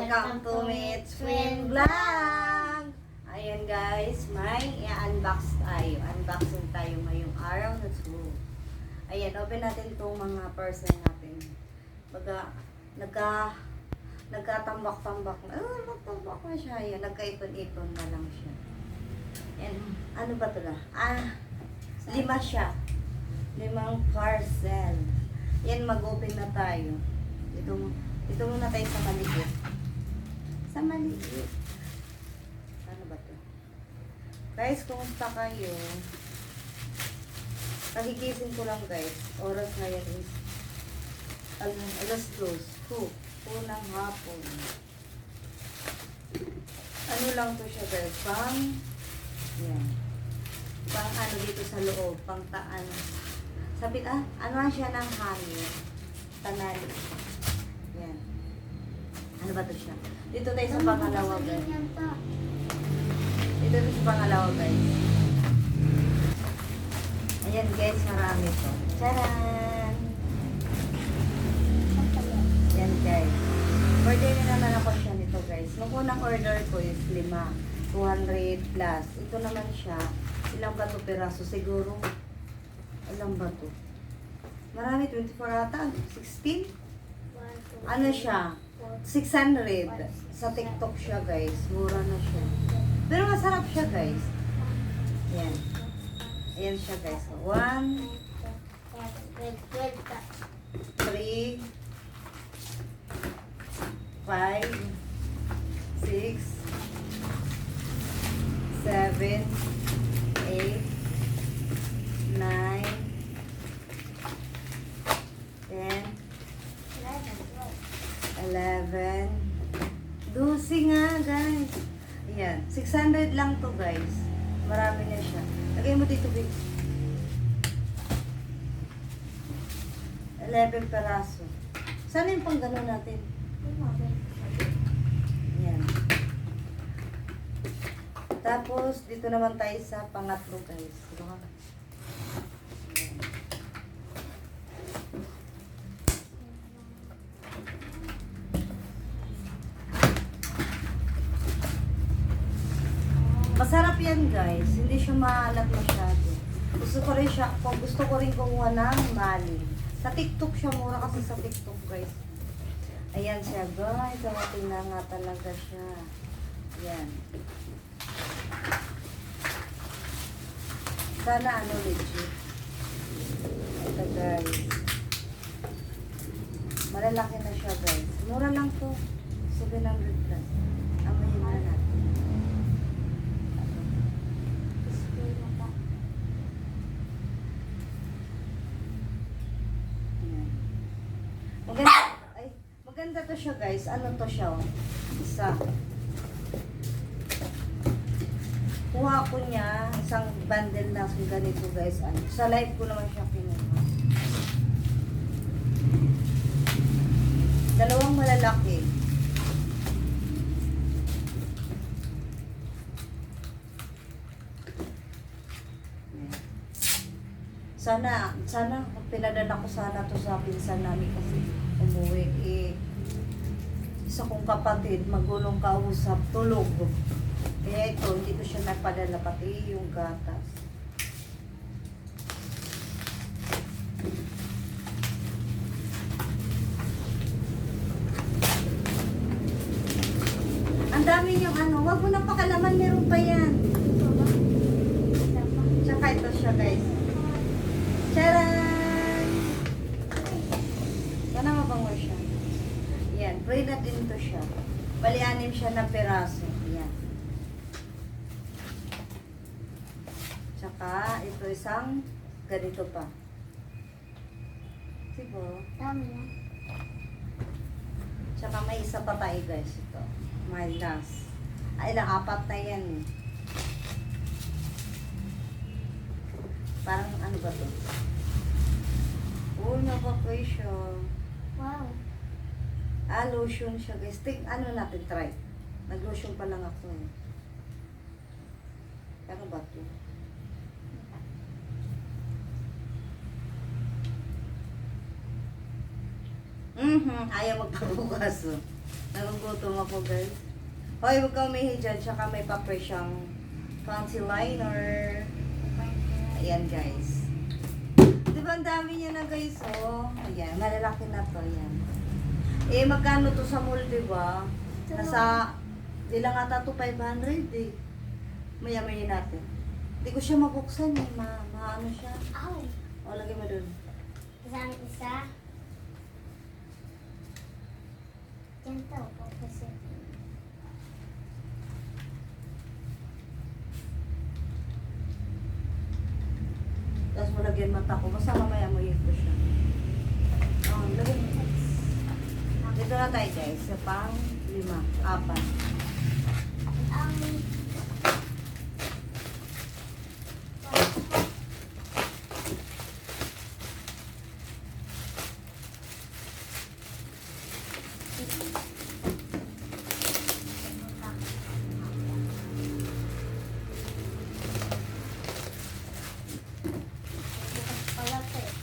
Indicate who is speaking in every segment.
Speaker 1: Welcome to Mitch Twin Vlog! Ayan guys, may i-unbox tayo. Unboxing tayo ngayong araw na to. Ayan, open natin itong mga person natin. Baga, nagkatambak-tambak na. Nagtambak na siya. Ayan, nagkaipon-ipon na lang siya. Ayan, ano ba ito na? 5 siya. 5 parcel. Ayan, mag-open na tayo. Ito muna tayo sa maliit. Sa maliit. Ano ba to? Guys, kumusta kayo? Pagigising ko lang guys. Oras ngayon is alas 2 ng hapon. Ano lang to siya guys? Yan. Pang ano dito sa loob. Pang taan. Sabi, ano siya ng hangin? Tanali. Yan. Ano ba to siya? Dito tayo sa pangalawa guys. Dito tayo sa pangalawa guys. Ayan guys, marami to. Charan! Yan guys. Order na naman ako siya nito guys. Nung unang order ko is 5. 200 plus. Ito naman siya. Ilang ba to peraso? Siguro. Ilang ba to? Marami. 24 ata. 16? Ano siya? 600. Sa TikTok siya guys. Mura na siya. Pero masarap siya guys. Ayan. Ayan siya guys. 1, 3, 5, 6, 7, 8, 9, 10, 11, 12 nga guys. Ayan, 600 lang to guys. Marami na siya. Lagay mo dito guys. 11 peraso. Sana yung pang gano'n natin? Ayan. Tapos, dito naman tayo sa pangatlo guys. Ayan. Masarap yan guys. Hindi siya maalat masyado. Gusto ko rin kumuha ng mali. Sa TikTok siya, mura kasi sa TikTok guys. Ayan siya guys. Dumating na nga talaga siya. Ayan. Sana ano legit. Ito guys. Malalaki na siya guys. Mura lang to. 700 plus. Amayin na natin. Maganda to siya guys. Ano to siya? Isa. Kuha ko niya. Isang bundle na ganito guys. Sa live ko naman siya kinuha. Dalawang malalaki. Sana pinadala ko sana to sa pinsan namin kasi umuwi isa kong kapatid magulong kausap tulog, kaya ito hindi ko siya napadala pati yung gatas. Ang dami yung wag mo nang pakalaman, meron pa yan. Tsaka ito siya guys. Charan! Sana mabango siya. Yan, pray na din to siya. Bali-anim siya na peraso. Yan. Tsaka, ito isang ganito pa. Siguro.
Speaker 2: Dami yan.
Speaker 1: Tsaka may isa pa tayo guys. Ito. May last. Ilang 4 na yan eh. Parang ano ba to? Oh, napapay siya.
Speaker 2: Wow.
Speaker 1: Lotion siya guys. Ano natin try? Nag-lotion pa lang ako eh. Ano ba to? Ayaw magpabukas oh. Nagugutom ako guys. Hoy, huwag ka umihi dyan. Tsaka may pa-press siyang fancy liner. Ayan guys. Diba ang dami niya na guys, oh. Ayan, malalaki na to. Ayan. Eh, magkano to sa mall, diba? Nasa, di lang ata to 500 eh. Maya-maya natin. Hindi ko siya mabuksan eh. Maano siya.
Speaker 2: Ow!
Speaker 1: O, lagay mo dun.
Speaker 2: Isang isa. Yan to, kasi.
Speaker 1: Tapos mo lagyan mata ko. Basta mamaya mo ko siya. O, lagyan mo. Dito na tayo guys. Sa pang 5, 4.
Speaker 2: Ang... Pala to eh.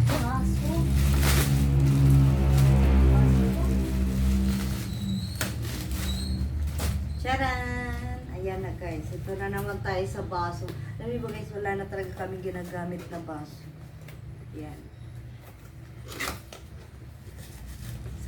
Speaker 2: Baso.
Speaker 1: Charan! Ayan na guys. Ito na naman tayo sa baso. Alam niyo ba guys, wala na talaga kaming ginagamit na baso. Yan.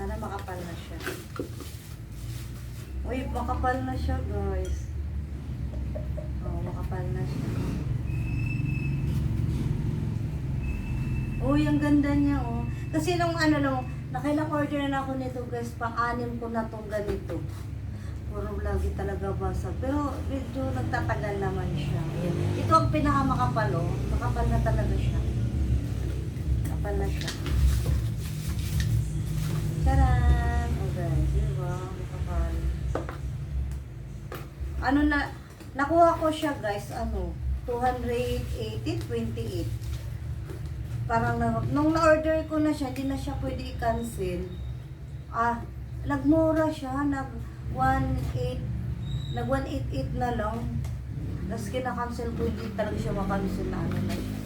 Speaker 1: Sana makapal na siya. Uy, makapal na siya guys. Oh, makapal na siya. Uy, ang ganda niya oh. Kasi nung ano lang, nakailang order na ako nito guys, pang-anim ko na tong ganito. Puro lagi talaga basag. Pero medyo nagtatagal naman siya. Ayan. Ito ang pinakamakapal oh. Makapal na talaga siya. Makapal na siya. Charan! Oh guys, diba? Makapal. Ano na, nakuha ko siya guys, ano, 280, 28. Parang nung na-order ko na siya, hindi na siya pwede i-cancel. Nagmura siya, nag-188 na lang. Tapos kina-cancel ko, hindi talaga siya makancel na ano na siya.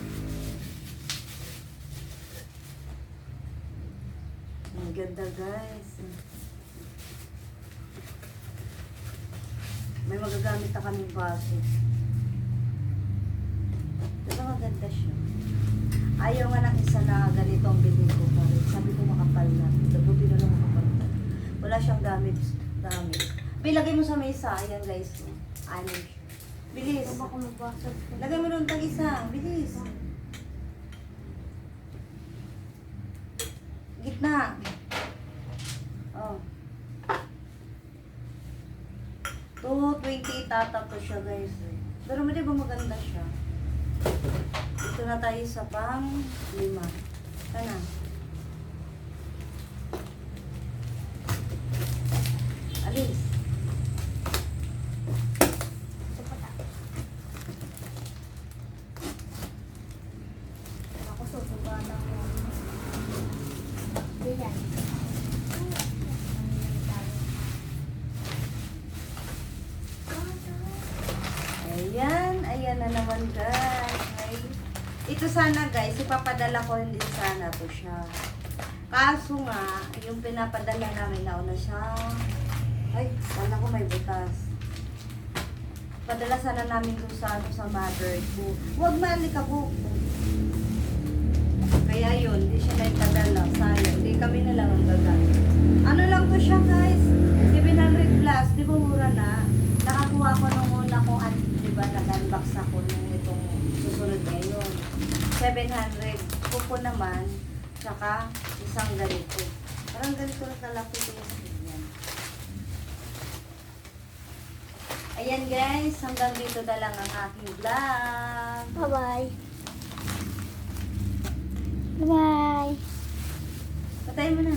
Speaker 1: Ang ganda guys. May magagamit na kaming baso. Diba maganda siya? Ayaw nga ng isa na ganito ang bilhin ko pa rin. Sabi ko makapal na. Buti na lang makapal na. Wala siyang gamit. Bilagay mo sa mesa. Ayan guys. Ano siya. Bilis.
Speaker 2: Ito baka mabasag.
Speaker 1: Lagay mo doon tag isa. Bilis. Gitna. Oh. 220 tatato siya guys. Pero di ba maganda siya? Dito na tayo sa pang 5. Sana. Alis.
Speaker 2: Ito pa ta. Ako susubatan mo. Diyan.
Speaker 1: Ayan na naman guys. Ito sana guys, ipapadala ko hindi sana to siya. Kaso nga, yung pinapadala namin nauna siya. Ay, sana ko may butas. Padala sana namin doon sa mother ko. Huwag maalikabok. Kaya yun, hindi siya na ipadala. Sayang, hindi kami na lang ang gagamit. Ano lang to siya guys? 700 plus, di ba mura na? Nakakuha ko nung una kong, di ba, nag-unbox ako nung itong susunod ngayon. 700. Kuko naman, tsaka isang ganito. Parang ganito na kalaki ko yung yan. Ayan guys, hanggang dito na lang ang aking vlog.
Speaker 2: Bye-bye. Bye-bye.
Speaker 1: Patayin mo na.